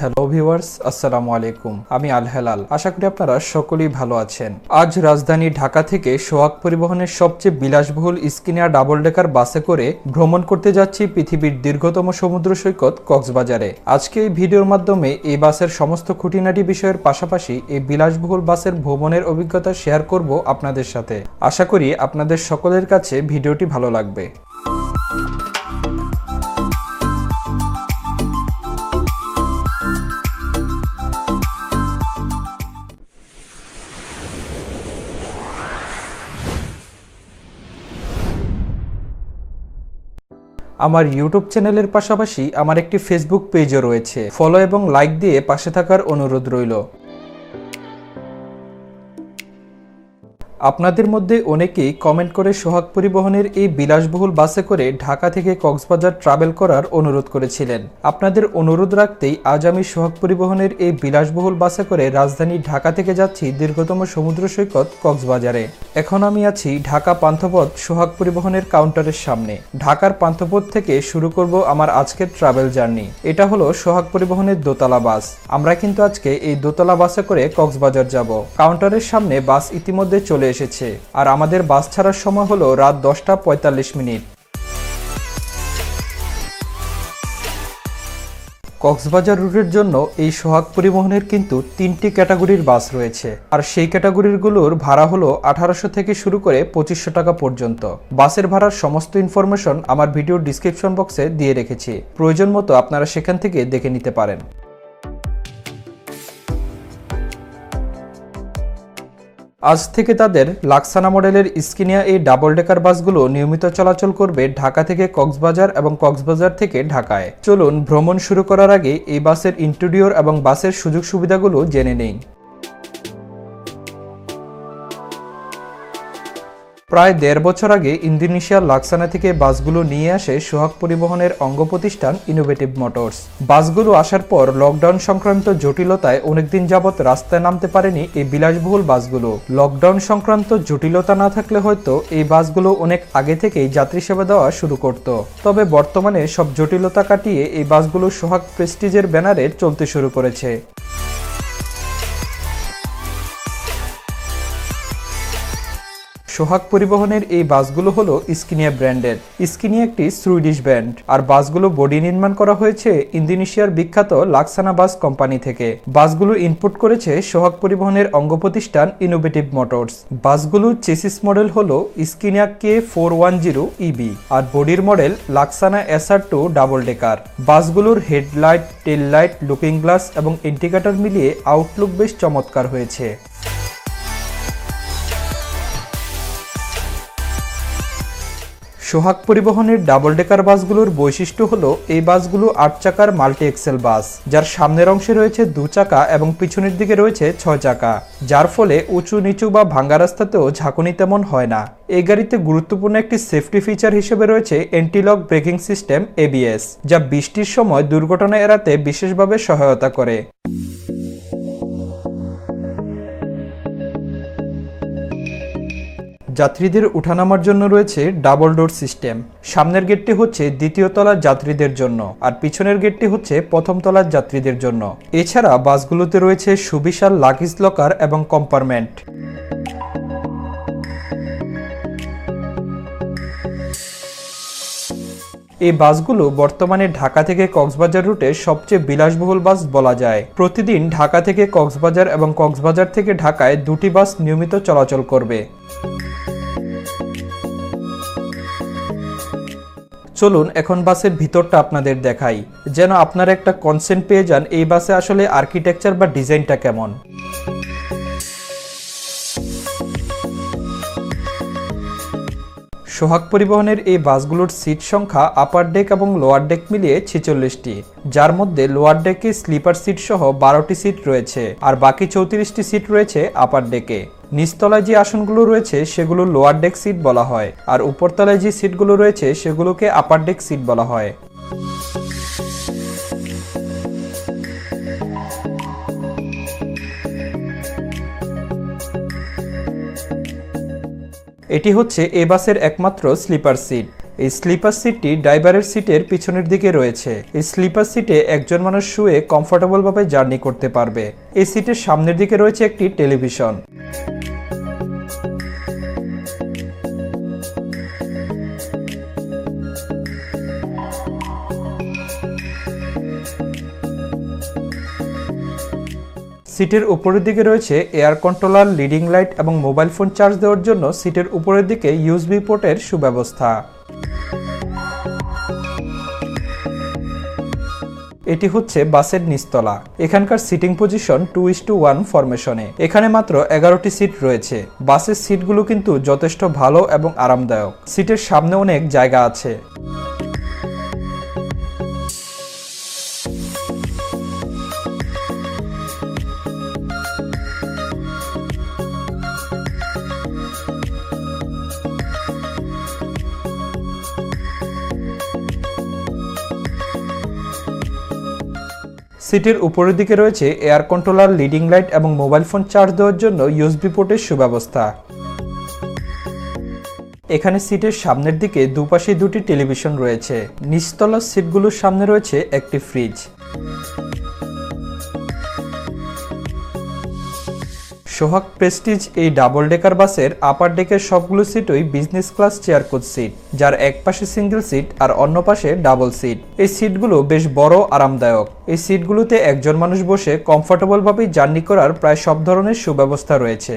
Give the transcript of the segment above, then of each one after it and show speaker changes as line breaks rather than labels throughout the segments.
Hello viewers, আসসালামু আলাইকুম। আমি আল হেলাল। আশা করি আপনারা সকলেই ভালো আছেন। আজ রাজধানী ঢাকা থেকে সোহাগ পরিবহনের সবচেয়ে বিলাসবহুল স্কিনিয়া ডাবল ডেকার বাসে করে ভ্রমণ করতে যাচ্ছি পৃথিবীর দীর্ঘতম সমুদ্র সৈকত কক্সবাজারে। আজকে এই ভিডিওর মাধ্যমে এই বাসের সমস্ত খুঁটিনাটি বিষয়ের পাশাপাশি এই বিলাসবহুল বাসের ভ্রমণের অভিজ্ঞতা শেয়ার করব আপনাদের সাথে। আশা করি আপনাদের সকলের কাছে ভিডিওটি ভালো লাগবে। আমার ইউটিউব চ্যানেলের পাশাপাশি আমার একটি ফেসবুক পেজও রয়েছে। ফলো এবং লাইক দিয়ে পাশে থাকার অনুরোধ রইল। আপনাদের মধ্যে অনেকেই কমেন্ট করে সোহাগ পরিবহনের এই বিলাসবহুল বাসে করে ঢাকা থেকে কক্সবাজার ট্রাভেল করার অনুরোধ করেছিলেন। আপনাদের অনুরোধ রাখতেই আজ আমি সোহাগ পরিবহনের এই বিলাসবহুল বাসে করে রাজধানী ঢাকা থেকে যাচ্ছি দীর্ঘতম সমুদ্র সৈকত কক্সবাজারে। এখন আমি আছি ঢাকা পান্থপথ সোহাগ পরিবহনের কাউন্টারের সামনে। ঢাকার পান্থপথ থেকে শুরু করব আমার আজকের ট্রাভেল জার্নি। এটা হলো সোহাগ পরিবহনের দোতলা বাস। আমরা কিন্তু আজকে এই দোতলা বাসে করে কক্সবাজার যাব। কাউন্টারের সামনে বাস ইতিমধ্যে চলে এসেছে আর আমাদের বাস ছাড়ার সময় হলো রাত 10:45। কক্সবাজার রুটের জন্য এই সোহাগ পরিবহনের কিন্তু 3টি ক্যাটাগরির বাস রয়েছে আর সেই ক্যাটাগরিগুলোর ভাড়া হলো 1800 থেকে শুরু করে 2500 টাকা পর্যন্ত। বাসের ভাড়ার সমস্ত ইনফরমেশন আমার ভিডিওর ডিসক্রিপশন বক্সে দিয়ে রেখেছি, প্রয়োজন মতো আপনারা সেখান থেকে দেখে নিতে পারেন। আজ থেকে তাদের লাক্সানা মডেলের স্কিনিয়া এই ডাবল ডেকার বাসগুলো নিয়মিত চলাচল করবে ঢাকা থেকে কক্সবাজার এবং কক্সবাজার থেকে ঢাকায়। চলুন ভ্রমণ শুরু করার আগে এই বাসের ইন্টেরিয়র এবং বাসের সুযোগ সুবিধাগুলো জেনে নেই। প্রায় 1.5 বছর আগে ইন্দোনেশিয়ার লাক্সানা থেকে বাসগুলো নিয়ে আসে সোহাগ পরিবহনের অঙ্গ প্রতিষ্ঠান ইনোভেটিভ মোটরস। বাসগুলো আসার পর লকডাউন সংক্রান্ত জটিলতায় অনেকদিন যাবৎ রাস্তায় নামতে পারেনি এই বিলাসবহুল বাসগুলো। লকডাউন সংক্রান্ত জটিলতা না থাকলে হয়তো এই বাসগুলো অনেক আগে থেকেই যাত্রী সেবা দেওয়া শুরু করত। তবে বর্তমানে সব জটিলতা কাটিয়ে এই বাসগুলো সোহাগ প্রেস্টিজের ব্যানারে চলতে শুরু করেছে। সোহাগ পরিবহনের এই বাসগুলো হলো স্কিনিয়া ব্র্যান্ডের। স্কিনিয়া একটি সুইডিশ ব্র্যান্ড আর বাসগুলো বডি নির্মাণ করা হয়েছে ইন্দোনেশিয়ার বিখ্যাত লাক্সানা বাস কোম্পানি থেকে। বাসগুলো ইনপুট করেছে সোহাগ পরিবহনের অঙ্গ প্রতিষ্ঠান ইনোভেটিভ মোটরস। বাসগুলোর চেসিস মডেল হলো স্কিনিয়া K410 EB আর বডির model Laksana SR2 double decker. বাসগুলোর headlight, tail light, looking glass এবং ইন্ডিকেটর মিলিয়ে আউটলুক বেশ চমৎকার হয়েছে। সোহাগ পরিবহনের ডাবল ডেকার বাসগুলোর বৈশিষ্ট্য হলো এই বাসগুলো 8 চাকার মাল্টি এক্সেল বাস, যার সামনের অংশে রয়েছে 2 চাকা এবং পিছনের দিকে রয়েছে 6 চাকা, যার ফলে উঁচু নিচু বা ভাঙ্গা রাস্তাতেও ঝাঁকুনি তেমন হয় না। এই গাড়িতে গুরুত্বপূর্ণ একটি সেফটি ফিচার হিসেবে রয়েছে অ্যান্টি-লক ব্রেকিং সিস্টেম ABS, যা বৃষ্টির সময় দুর্ঘটনা এড়াতে বিশেষভাবে সহায়তা করে। যাত্রীদের উঠানামার জন্য রয়েছে ডাবল ডোর সিস্টেম। সামনের গেটটি হচ্ছে দ্বিতীয় তলার যাত্রীদের জন্য আর পিছনের গেটটি হচ্ছে প্রথম তলার যাত্রীদের জন্য। এছাড়া বাসগুলোতে রয়েছে সুবিশাল লাগেজ লকার এবং কম্পার্টমেন্ট। এই বাসগুলো বর্তমানে ঢাকা থেকে কক্সবাজার রুটে সবচেয়ে বিলাসবহুল বাস বলা যায়। প্রতিদিন ঢাকা থেকে কক্সবাজার এবং কক্সবাজার থেকে ঢাকায় 2টি বাস নিয়মিত চলাচল করবে। চলুন এখন বাসের ভিতরটা আপনাদের দেখাই, যেন আপনারা একটা কনসেপ্ট পেয়ে যান এই বাসে আসলে আর্কিটেকচার বা ডিজাইনটা কেমন। সোহাগ পরিবহনের এই বাসগুলোর সিট সংখ্যা আপার ডেক এবং লোয়ার ডেক মিলিয়ে 46টি, যার মধ্যে লোয়ার ডেকে স্লিপার সিট সহ 12টি সিট রয়েছে আর বাকি 34টি সিট রয়েছে আপার ডেকে। নিচতলায় যে আসনগুলো রয়েছে সেগুলো লোয়ার ডেক সিট বলা হয় আর উপরতলায় যে সিটগুলো রয়েছে সেগুলোকে আপার ডেক সিট বলা হয়। এটি হচ্ছে এই বাসের একমাত্র স্লিপার সিট। এই স্লিপার সিটটি ড্রাইভারের সিটের পিছনের দিকে রয়েছে। এই স্লিপার সিটে একজন মানুষ শুয়ে কমফোর্টেবলভাবে জার্নি করতে পারবে। এই সিটের সামনের দিকে রয়েছে একটি টেলিভিশন। সিটের উপরের দিকে রয়েছে এয়ার কন্ট্রোলার, লিডিং লাইট এবং মোবাইল ফোন চার্জ দেওয়ার জন্য সিটের উপরের দিকে ইউএসবি পোর্টের সুব্যবস্থা। এটি হচ্ছে বাসের নিচতলা। এখানকার সিটিং পজিশন 2:1 ফরমেশনে। এখানে মাত্র 11টি সিট রয়েছে। বাসের সিটগুলো কিন্তু যথেষ্ট ভালো এবং আরামদায়ক। সিটের সামনে অনেক জায়গা আছে। সিটের উপরের দিকে রয়েছে এয়ার কন্ট্রোলার, লিডিং লাইট এবং মোবাইল ফোন চার্জ দেওয়ার জন্য ইউএসবি পোর্টের সুব্যবস্থা। এখানে সিটের সামনের দিকে দুপাশে দুটি টেলিভিশন রয়েছে। নিচতলার সিটগুলোর সামনে রয়েছে একটি ফ্রিজ। সোহাগ প্রেস্টিজ এই ডাবল ডেকার বাসের আপার ডেকের সবগুলো সিটই business class chair coach seat, যার এক পাশে সিঙ্গেল সিট আর অন্য পাশে ডাবল সিট। এই সিটগুলো বেশ বড়, আরামদায়ক। এই সিটগুলোতে একজন মানুষ বসে কমফোর্টেবলভাবে জার্নি করার প্রায় সব ধরনের সুব্যবস্থা রয়েছে।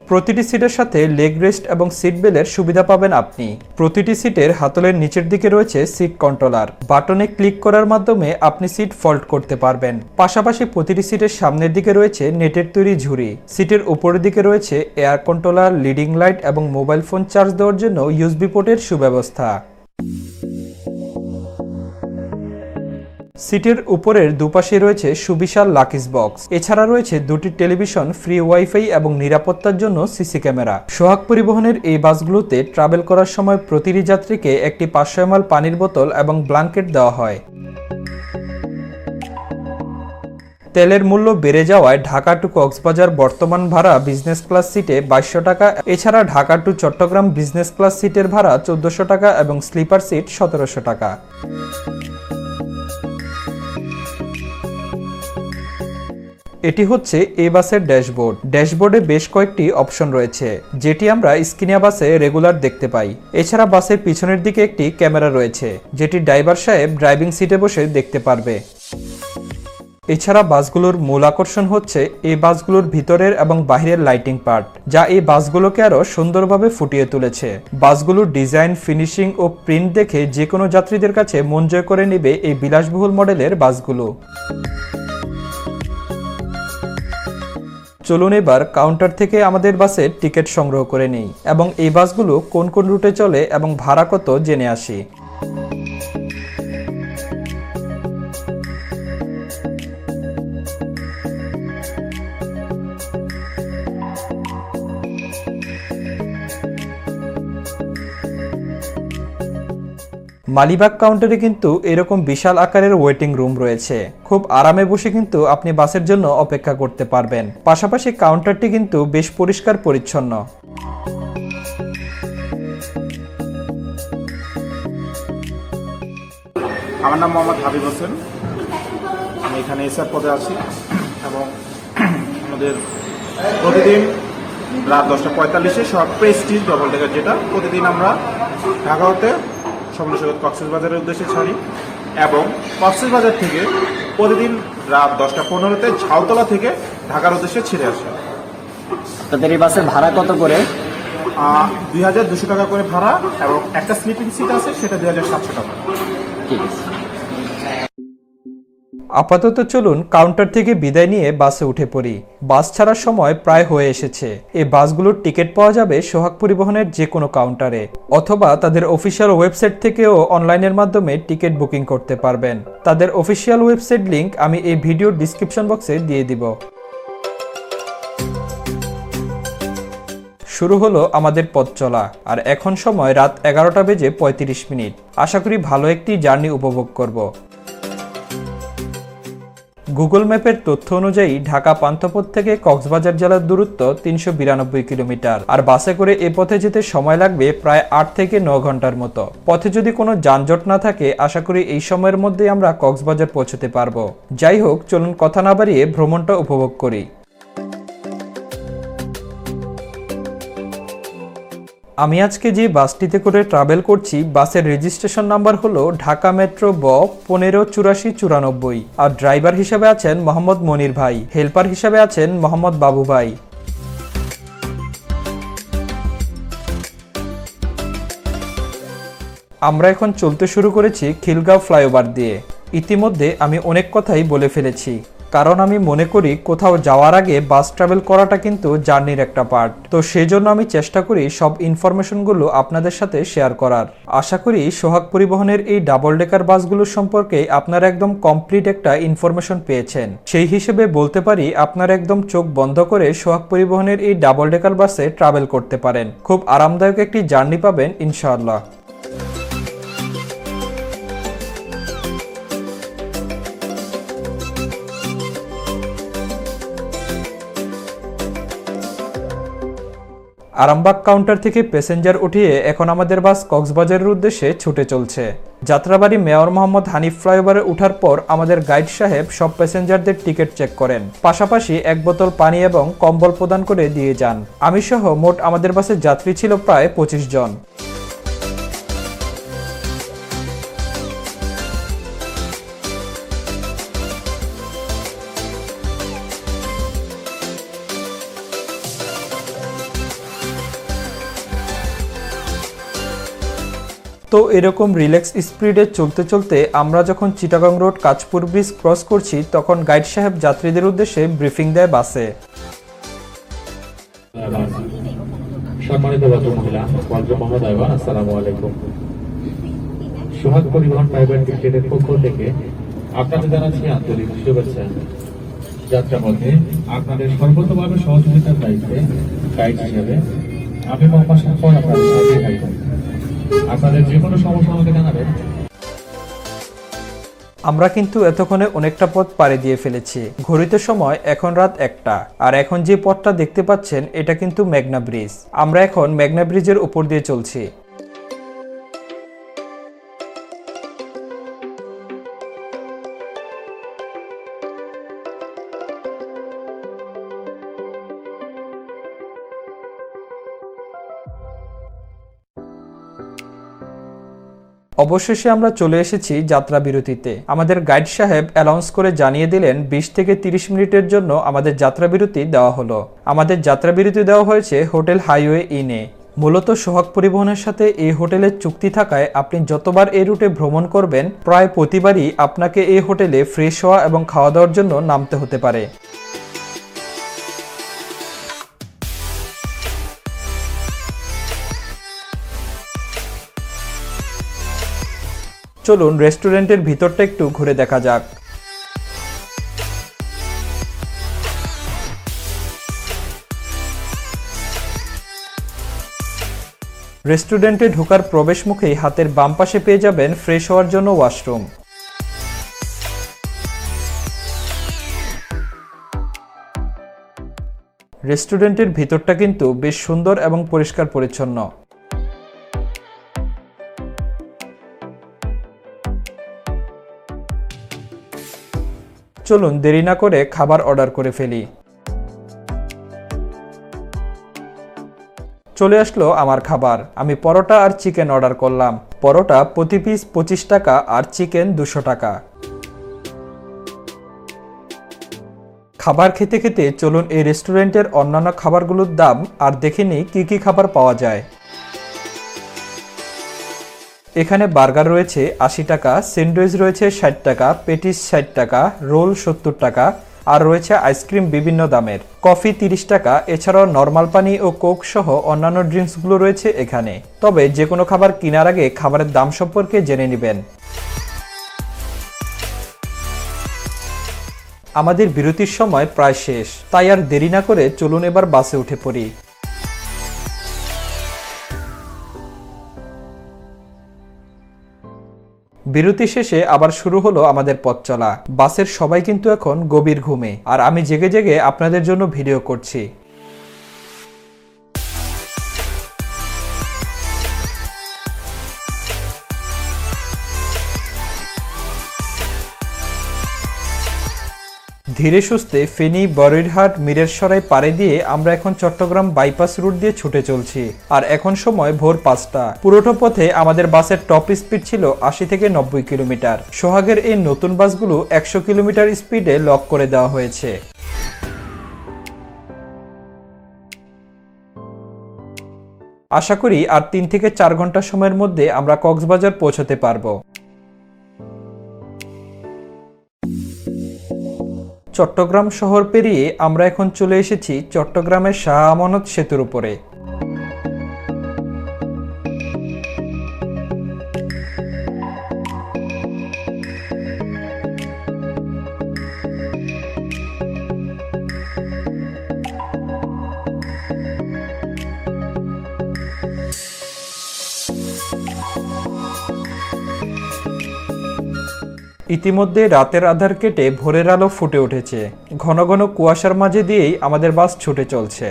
প্রতিটি সিটের সাথে লেগ রেস্ট এবং সিট বেল্টের সুবিধা পাবেন আপনি। প্রতিটি সিটের হাতলের নিচের দিকে রয়েছে সিট কন্ট্রোলার। বাটনে ক্লিক করার মাধ্যমে আপনি সিট ফল্ড করতে পারবেন। পাশাপাশি প্রতিটি সিটের সামনের দিকে রয়েছে নেটের তৈরি ঝুড়ি। সিটের উপরের দিকে রয়েছে এয়ার কন্ট্রোলার, লিডিং লাইট এবং মোবাইল ফোন চার্জ দেওয়ার জন্য ইউএসবি পোর্টের সুব্যবস্থা। সিটের উপরের দুপাশে রয়েছে সুবিশাল লাকিজ বক্স। এছাড়া রয়েছে দুটি টেলিভিশন, ফ্রি ওয়াইফাই এবং নিরাপত্তার জন্য সিসি ক্যামেরা। সোহাগ পরিবহনের এই বাসগুলোতে ট্রাভেল করার সময় প্রতিটি যাত্রীকে একটি 500 ml পানির বোতল এবং ব্ল্যাঙ্কেট দেওয়া হয়। তেলের মূল্য বেড়ে যাওয়ায় ঢাকা টু কক্সবাজার বর্তমান ভাড়া বিজনেস ক্লাস সিটে 2200 টাকা। এছাড়া Dhaka to Chattogram business class সিটের ভাড়া 1400 টাকা এবং স্লিপার সিট 1700 টাকা। এটি হচ্ছে এই বাসের ড্যাশবোর্ড। ড্যাশবোর্ডে বেশ কয়েকটি অপশন রয়েছে, যেটি আমরা স্কিনিয়া বাসে রেগুলার দেখতে পাই। এছাড়া বাসের পিছনের দিকে একটি ক্যামেরা রয়েছে, যেটি ড্রাইভার সাহেব ড্রাইভিং সিটে বসে দেখতে পারবে। এছাড়া বাসগুলোর মূল আকর্ষণ হচ্ছে এই বাসগুলোর ভিতরের এবং বাহিরের লাইটিং পার্ট, যা এই বাসগুলোকে আরো সুন্দরভাবে ফুটিয়ে তুলেছে। বাসগুলোর ডিজাইন, ফিনিশিং ও প্রিন্ট দেখে যে কোনো যাত্রীদের কাছে মন জয় করে নেবে এই বিলাসবহুল মডেলের বাসগুলো। চলুন এবার কাউন্টার থেকে আমাদের বাসের টিকিট সংগ্রহ করে নেই এবং এই বাসগুলো কোন কোন রুটে চলে এবং ভাড়া কত জেনে আসি। মালিবাগ কাউন্টারে কিন্তু এরকম বিশাল আকারের ওয়েটিং রুম রয়েছে। খুব আরামে বসে কিন্তু আপনি বাসের জন্য অপেক্ষা করতে পারবেন। পাশাপাশি কাউন্টারটি কিন্তু বেশ পরিষ্কার পরিচ্ছন্ন।
আমার নাম মোহাম্মদ হাবিব হোসেন। আমি এখানে এসআর পদে আছি এবং আমাদের প্রতিদিন রাত 10:45-এ সব প্রেস্টিজ ডবল ডেকার, যেটা প্রতিদিন আমরা ঢাকা হতে সমুদ্রসৈকত কক্সবাজারের উদ্দেশ্যে ছাড়ি এবং কক্সবাজার থেকে প্রতিদিন রাত 10:15-তে ঝাউতলা থেকে ঢাকার উদ্দেশ্যে ছেড়ে আসে।
আপনাদের এই বাসের ভাড়া কত করে?
2200 টাকা করে ভাড়া এবং একটা স্লিপিং সিট আছে, সেটা 2700 টাকা।
ঠিক আছে।
আপাতত চলুন কাউন্টার থেকে বিদায় নিয়ে বাসে উঠে পড়ি। বাস ছাড়ার সময় প্রায় হয়ে এসেছে। এই বাসগুলোর টিকিট পাওয়া যাবে সোহাগ পরিবহনের যে কোনো কাউন্টারে, অথবা তাদের অফিসিয়াল ওয়েবসাইট থেকেও অনলাইনের মাধ্যমে টিকিট বুকিং করতে পারবেন। তাদের অফিসিয়াল ওয়েবসাইট লিংক আমি এই ভিডিওর ডিসক্রিপশন বক্সে দিয়ে দিব। শুরু হলো আমাদের পথ চলা, আর এখন সময় রাত 11:35। আশা করি ভালো একটি জার্নি উপভোগ করব। গুগল ম্যাপের তথ্য অনুযায়ী ঢাকা পান্থপথ থেকে কক্সবাজার জেলার দূরত্ব 392 কিলোমিটার, আর বাসে করে এ পথে যেতে সময় লাগবে প্রায় 8 থেকে 9 ঘন্টার মতো। পথে যদি কোনো যানজট না থাকে, আশা করি এই সময়ের মধ্যেই আমরা কক্সবাজার পৌঁছতে পারবো। যাই হোক, চলুন কথা না বাড়িয়ে ভ্রমণটা উপভোগ করি। আমি আজকে যে বাসটিতে করে ট্রাভেল করছি, বাসের রেজিস্ট্রেশন নাম্বার হলো ঢাকা মেট্রো ব 158494, আর ড্রাইভার হিসেবে আছেন মোহাম্মদ মনির ভাই, হেল্পার হিসেবে আছেন মোহাম্মদ বাবু ভাই। আমরা এখন চলতে শুরু করেছি খিলগাঁও ফ্লাইওভার দিয়ে। ইতিমধ্যে আমি অনেক কথাই বলে ফেলেছি, কারণ আমি মনে করি কোথাও যাওয়ার আগে বাস ট্রাভেল করাটা কিন্তু জার্নির একটা পার্ট। তো সেই জন্য আমি চেষ্টা করি সব ইনফরমেশনগুলো আপনাদের সাথে শেয়ার করার। আশা করি সোহাগ পরিবহনের এই ডাবল ডেকার বাসগুলো সম্পর্কে আপনারা একদম কমপ্লিট একটা ইনফরমেশন পেয়েছেন। সেই হিসেবে বলতে পারি আপনারা একদম চোখ বন্ধ করে সোহাগ পরিবহনের এই ডাবল ডেকার বাসে ট্রাভেল করতে পারেন। খুব আরামদায়ক একটি জার্নি পাবেন ইনশাআল্লাহ। আরামবাগ কাউন্টার থেকে প্যাসেঞ্জার উঠিয়ে এখন আমাদের বাস কক্সবাজারের উদ্দেশ্যে ছুটে চলছে। যাত্রাবাড়ি মেয়র মোহাম্মদ হানিফ ফ্লাইওভারে ওঠার পর আমাদের গাইড সাহেব সব প্যাসেঞ্জারদের টিকিট চেক করেন, পাশাপাশি এক বোতল পানি এবং কম্বল প্রদান করে দিয়ে যান। আমি সহ মোট আমাদের বাসের যাত্রী ছিল প্রায় 25 জন। তো এরকম রিল্যাক্স স্পিডে চলতে চলতে আমরা যখন Chittagong road Kanchpur bridge cross করছি, তখন গাইড সাহেব যাত্রীদের উদ্দেশ্যে ব্রিফিং দেয় বাসে।
সম্মানিত ভদ্র মহিলা, ভদ্র মহোদয়গণ, আসসালামু আলাইকুম। সোহাগ পরিবহন প্রাইভেট লিমিটেডের পক্ষ থেকে আপনাদের জানাচ্ছি আন্তরিক শুভেচ্ছা। যাত্রাপথে আপনাদের সর্বতভাবে সহযোগিতার দায়িত্বে গাইড হিসেবে আমি মোহাম্মদ শাফর আপনাদের সাথে থাকব। আপনাদের যে কোনো সমস্যা আমাকে জানাবেন।
আমরা কিন্তু এতক্ষণে অনেকটা পথ পাড়ি দিয়ে ফেলেছি। ঘড়িতে সময় এখন রাত 1টা, আর এখন যে পথটা দেখতে পাচ্ছেন এটা কিন্তু মেঘনা ব্রিজ। আমরা এখন মেঘনা ব্রিজের উপর দিয়ে চলছি। অবশেষে আমরা চলে এসেছি যাত্রা বিরতিতে। আমাদের গাইড সাহেব অ্যানাউন্স করে জানিয়ে দিলেন 20 থেকে 30 মিনিটের জন্য আমাদের যাত্রা বিরতি দেওয়া হলো। আমাদের যাত্রা বিরতি দেওয়া হয়েছে হোটেল হাইওয়ে ইনে। মূলত সোহাগ পরিবহনের সাথে এই হোটেলের চুক্তি থাকায় আপনি যতবার এই রুটে ভ্রমণ করবেন, প্রায় প্রতিবারই আপনাকে এই হোটেলে ফ্রেশ হওয়া এবং খাওয়া দাওয়ার জন্য নামতে হতে পারে। চলুন রেস্টুরেন্টের ভিতরটা একটু ঘুরে দেখা যাক। রেস্টুরেন্টে ঢোকার প্রবেশ মুখেই হাতের বাম পাশে পেয়ে যাবেন ফ্রেশ হওয়ার জন্য ওয়াশরুম। রেস্টুরেন্টের ভিতরটা কিন্তু বেশ সুন্দর এবং পরিষ্কার পরিচ্ছন্ন। চলুন দেরি না করে খাবার অর্ডার করে ফেলি। চলে আসলো আমার খাবার। আমি পরোটা আর চিকেন অর্ডার করলাম। পরোটা প্রতি পিস 25 টাকা আর চিকেন 200 টাকা। খাবার খেতে খেতে চলুন এই রেস্টুরেন্টের অন্যান্য খাবারগুলোর দাম আর দেখে নিই কি কি খাবার পাওয়া যায়। এখানে বার্গার রয়েছে 80 টাকা, স্যান্ডউইচ রয়েছে 60 টাকা, পেটিস 60 টাকা, রোল 70 টাকা, আর রয়েছে আইসক্রিম বিভিন্ন দামের, কফি 30 টাকা। এছাড়াও নর্মাল পানি ও কোক সহ অন্যান্য ড্রিঙ্কসগুলো রয়েছে এখানে। তবে যে কোনো খাবার কেনার আগে খাবারের দাম সম্পর্কে জেনে নেবেন। আমাদের বিরতির সময় প্রায় শেষ, তাই আর দেরি না করে চলুন এবার বাসে উঠে পড়ি। বিরতি শেষে আবার শুরু হলো আমাদের পথ চলা। বাসের সবাই কিন্তু এখন গভীর ঘুমে, আর আমি জেগে জেগে আপনাদের জন্য ভিডিও করছি। ধীরে সুস্থে ফেনী, বরইরহাট, মিরেরসরাই পাড়ি দিয়ে আমরা এখন চট্টগ্রাম বাইপাস রুট দিয়ে ছুটে চলছি। আর এখন সময় ভোর 5টা। পুরোটা পথে আমাদের বাসের টপ স্পিড ছিল 80 থেকে 90 কিলোমিটার। সোহাগের এই নতুন বাসগুলো 100 কিলোমিটার স্পিডে লক করে দেওয়া হয়েছে। আশা করি আর 3 থেকে 4 ঘন্টা সময়ের মধ্যে আমরা কক্সবাজার পৌঁছাতে পারবো। চট্টগ্রাম শহর পেরিয়ে আমরা এখন চলে এসেছি চট্টগ্রামের শাহ আমানত সেতুর উপরে। ইতিমধ্যে রাতের আধার কেটে ভোরের আলো ফুটে উঠেছে। ঘন ঘন কুয়াশার মাঝে দিয়েই আমাদের বাস ছুটে চলছে।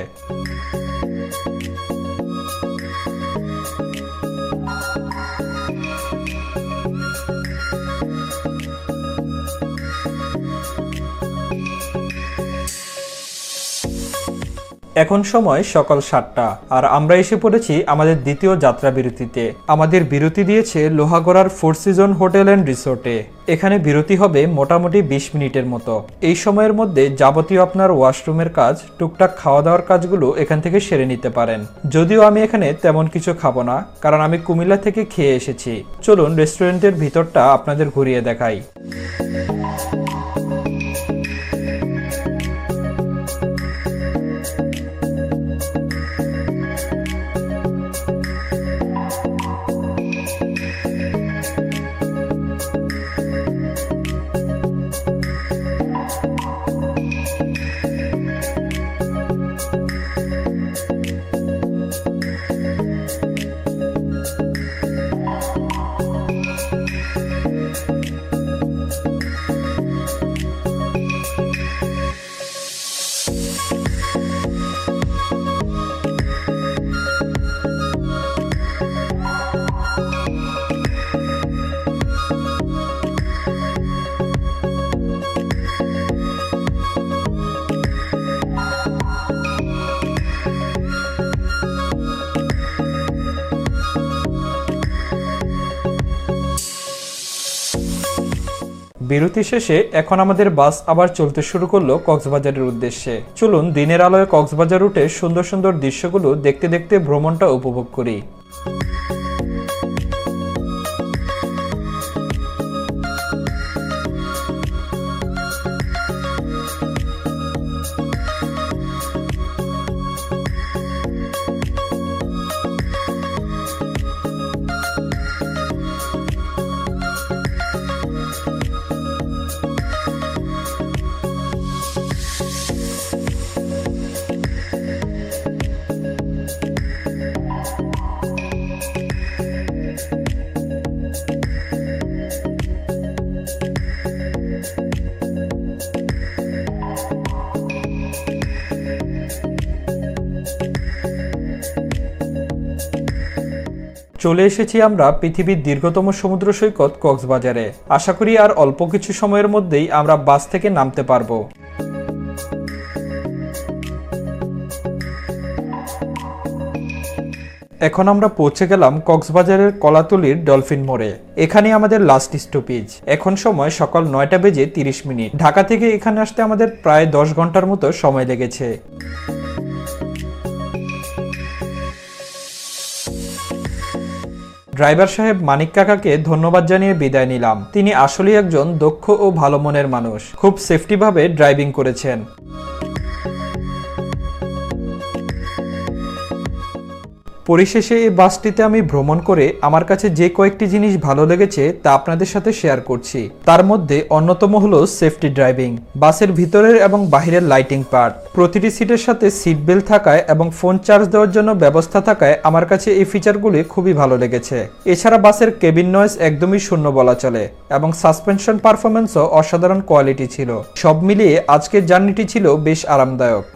এখন সময় সকাল 7টা, আর আমরা এসে পড়েছি আমাদের দ্বিতীয় যাত্রা বিরতিতে। আমাদের বিরতি দিয়েছে লোহাগড়ার ফোর সিজন হোটেল অ্যান্ড রিসোর্টে। এখানে বিরতি হবে মোটামুটি 20 মিনিটের মতো। এই সময়ের মধ্যে যাবতীয় আপনার ওয়াশরুমের কাজ, টুকটাক খাওয়া দাওয়ার কাজগুলো এখান থেকে সেরে নিতে পারেন। যদিও আমি এখানে তেমন কিছু খাবো না, কারণ আমি কুমিল্লা থেকে খেয়ে এসেছি। চলুন রেস্টুরেন্টের ভিতরটা আপনাদের ঘুরিয়ে দেখাই। বিরতি শেষে এখন আমাদের বাস আবার চলতে শুরু করলো কক্সবাজারের উদ্দেশ্যে। চলুন দিনের আলোয় কক্সবাজার রুটে সুন্দর সুন্দর দৃশ্যগুলো দেখতে দেখতে ভ্রমণটা উপভোগ করি। চলে এসেছি আমরা পৃথিবীর দীর্ঘতম সমুদ্র সৈকত কক্সবাজারে। আশা করি আর অল্প কিছু সময়ের মধ্যেই আমরা বাস থেকে নামতে পারবো। এখন আমরা পৌঁছে গেলাম কক্সবাজারের কলাতলির ডলফিন মোড়ে। এখানে আমাদের লাস্ট স্টপেজ। এখন সময় সকাল 9টা বেজে 30 মিনিট। ঢাকা থেকে এখানে আসতে আমাদের প্রায় 10 ঘন্টার মতো সময় লেগেছে। ড্রাইভার সাহেব মানিক কাকাকে ধন্যবাদ জানিয়ে বিদায় নিলাম। তিনি আসলেই একজন দক্ষ ও ভালো মনের মানুষ। খুব সেফটিভাবে ড্রাইভিং করেছেন। পরিশেষে এই বাসটিতে আমি ভ্রমণ করে আমার কাছে যে কয়েকটি জিনিস ভালো লেগেছে তা আপনাদের সাথে শেয়ার করছি। তার মধ্যে অন্যতম হলো সেফটি ড্রাইভিং, বাসের ভিতরের এবং বাহিরের লাইটিং পার্ট, প্রতিটি সিটের সাথে সিট বেল্ট থাকায় এবং ফোন চার্জ দেওয়ার জন্য ব্যবস্থা থাকায় আমার কাছে এই ফিচারগুলি খুবই ভালো লেগেছে। এছাড়া বাসের কেবিন নয়েজ একদমই শূন্য বলা চলে এবং সাসপেনশন পারফরমেন্সও অসাধারণ কোয়ালিটি ছিল। সব মিলিয়ে আজকের জার্নিটি ছিল বেশ আরামদায়ক।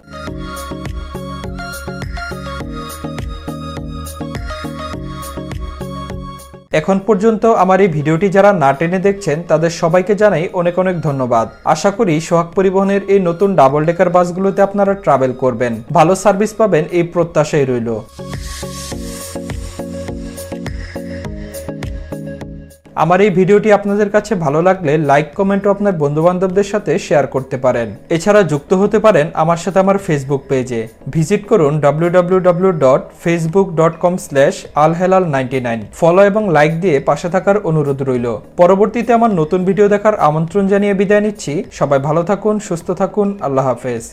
এখন পর্যন্ত আমার এই ভিডিওটি যারা না টেনে দেখছেন তাদের সবাইকে জানাই অনেক অনেক ধন্যবাদ। আশা করি সোহাগ পরিবহনের এই নতুন ডাবল ডেকার বাসগুলোতে আপনারা ট্রাভেল করবেন, ভালো সার্ভিস পাবেন এই প্রত্যাশাই রইল। আমার এই ভিডিওটি আপনাদের কাছে ভালো লাগলে লাইক, কমেন্ট ও আপনার বন্ধুবান্ধবদের সাথে শেয়ার করতে পারেন। এছাড়া যুক্ত হতে পারেন আমার সাথে আমার ফেসবুক পেজে। ভিজিট করুন www.facebook.com/alhelal99। ফলো এবং লাইক দিয়ে পাশে থাকার অনুরোধ রইল। পরবর্তীতে আমার নতুন ভিডিও দেখার আমন্ত্রণ জানিয়ে বিদায় নিচ্ছি। সবাই ভালো থাকুন, সুস্থ থাকুন, আল্লাহ হাফেজ।